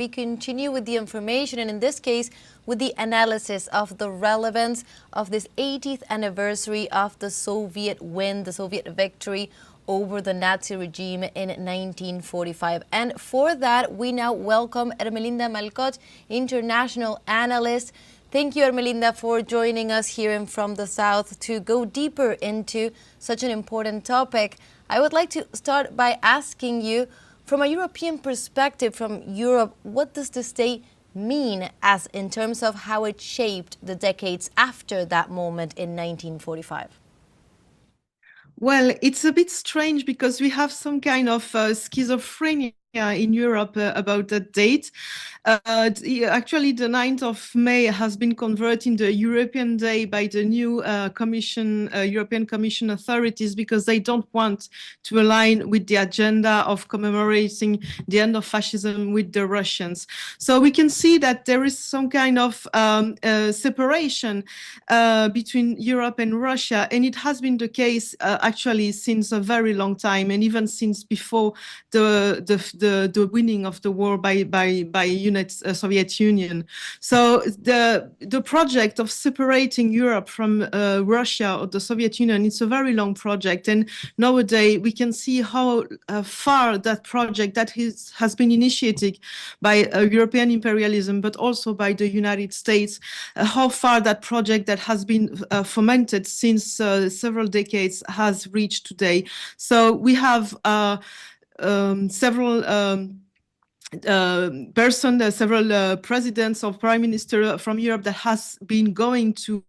We continue with the information, and in this case, with the analysis of the relevance of this 80th anniversary of the Soviet win, the Soviet victory over the Nazi regime in 1945. And for that, we now welcome Ermelinda Malcotte, international analyst. Thank you, Ermelinda, for joining us here from the South to go deeper into such an important topic. I would like to start by asking you, from a European perspective, from Europe, what does this day mean as in terms of how it shaped the decades after that moment in 1945? Well, it's a bit strange because we have some kind of schizophrenia in Europe about that date. Actually, the 9th of May has been converted the European Day by the new European Commission authorities because they don't want to align with the agenda of commemorating the end of fascism with the Russians. So we can see that there is some kind of separation between Europe and Russia, and it has been the case actually since a very long time, and even since before the winning of the war by Soviet Union. So the project of separating Europe from Russia or the Soviet Union, it's a very long project, and nowadays we can see how far that project that has been initiated by European imperialism, but also by the United States, how far that project that has been fomented since several decades has reached today. So we have several several presidents or prime minister from Europe that has been going to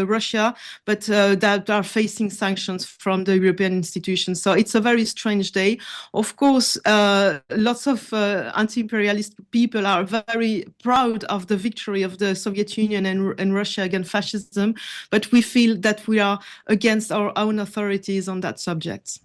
Russia, but that are facing sanctions from the European institutions. So it's a very strange day. Of course, lots of anti-imperialist people are very proud of the victory of the Soviet Union and Russia against fascism, but we feel that we are against our own authorities on that subject.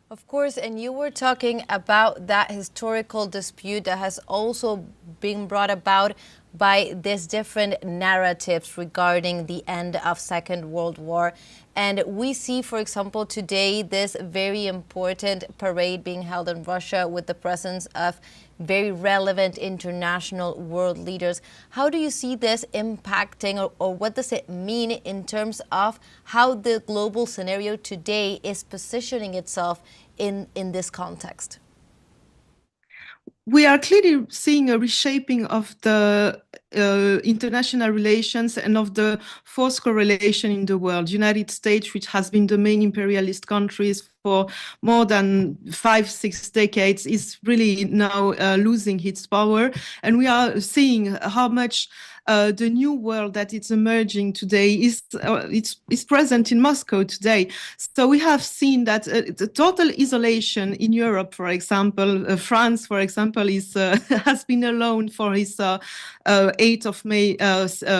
Of course, and you were talking about that historical dispute that has also been brought about by these different narratives regarding the end of Second World War. And we see, for example, today this very important parade being held in Russia with the presence of very relevant international world leaders. How do you see this impacting, or what does it mean in terms of how the global scenario today is positioning itself in this context? We are clearly seeing a reshaping of the international relations and of the force correlation in the world. United States, which has been the main imperialist countries for more than 5-6 decades, is really now losing its power. And we are seeing how much the new world that is emerging today is present in Moscow today. So we have seen that the total isolation in Europe, for example, France, for example, is has been alone for his 8th of May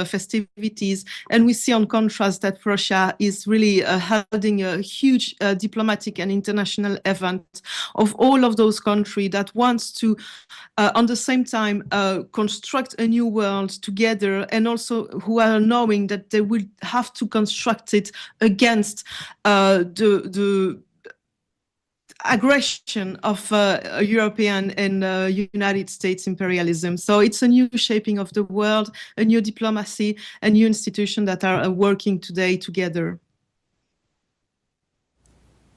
festivities, and we see on contrast that Russia is really holding a huge diplomatic and international event of all of those countries that wants to, on the same time, construct a new world together, and also who are knowing that they will have to construct it against the aggression of European and United States imperialism. So it's a new shaping of the world, a new diplomacy, a new institution that are working today together.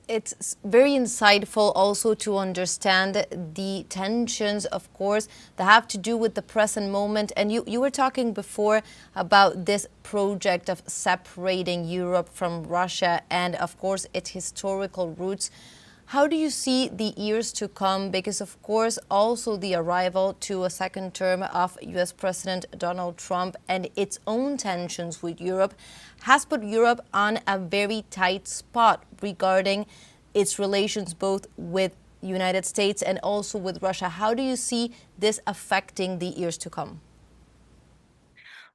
It's very insightful also to understand the tensions, of course, that have to do with the present moment. And you were talking before about this project of separating Europe from Russia and, of course, its historical roots. How do you see the years to come? Because, of course, also the arrival to a second term of U.S. President Donald Trump and its own tensions with Europe has put Europe on a very tight spot regarding its relations both with the United States and also with Russia. How do you see this affecting the years to come?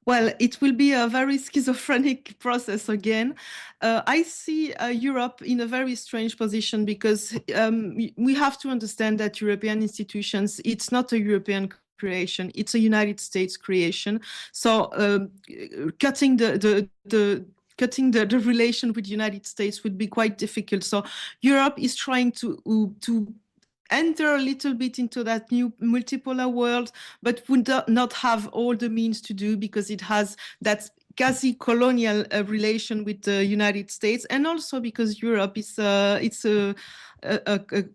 Well, it will be a very schizophrenic process again. I see Europe in a very strange position because we have to understand that European institutions, it's not a European creation, it's a United States creation. So cutting the relation with the United States would be quite difficult. So Europe is trying to enter a little bit into that new multipolar world, but would not have all the means to do, because it has that quasi-colonial relation with the United States, and also because Europe is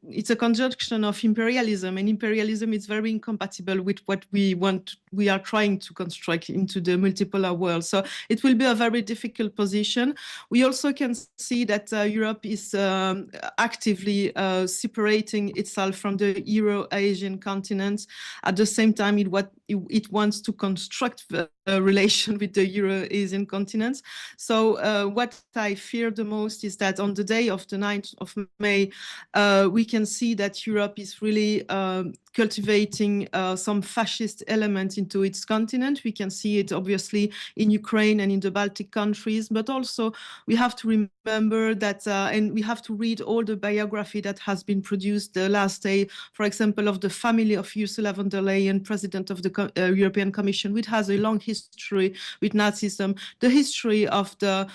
it's a conjunction of imperialism, and imperialism is very incompatible with what we are trying to construct into the multipolar world. So it will be a very difficult position. We also can see that Europe is actively separating itself from the Euro-Asian continent. At the same time, it wants to construct a relation with the Euro-Asian continent. So what I fear the most is that on the day of the 9th of May, we can see that Europe is really cultivating some fascist element into its continent. We can see it obviously in Ukraine and in the Baltic countries, but also we have to remember that, and we have to read all the biography that has been produced the last day, for example, of the family of Ursula von der Leyen, President of the European Commission, which has a long history with Nazism, the history of the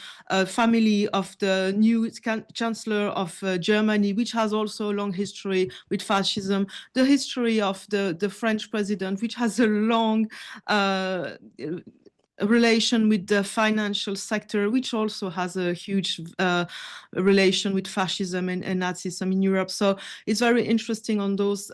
family of the new Chancellor of Germany, which has also a long history with fascism, the history of the French president, which has a long relation with the financial sector, which also has a huge relation with fascism and Nazism in Europe. So it's very interesting on those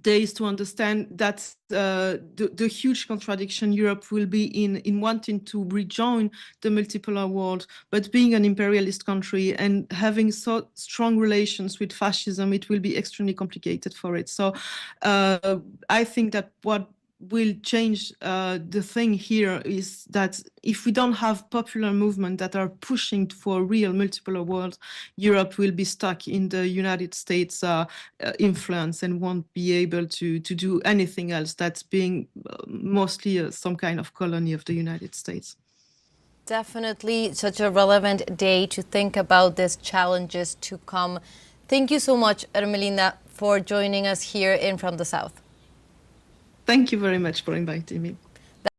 days to understand that the huge contradiction Europe will be in wanting to rejoin the multipolar world, but being an imperialist country and having so strong relations with fascism, it will be extremely complicated for it. So I think that what will change the thing here is that if we don't have popular movements that are pushing for real multipolar world, Europe will be stuck in the United States influence and won't be able to do anything else that's being mostly some kind of colony of the United States. Definitely such a relevant day to think about these challenges to come. Thank you so much, Ermelinda, for joining us here in From the South. Thank you very much for inviting me.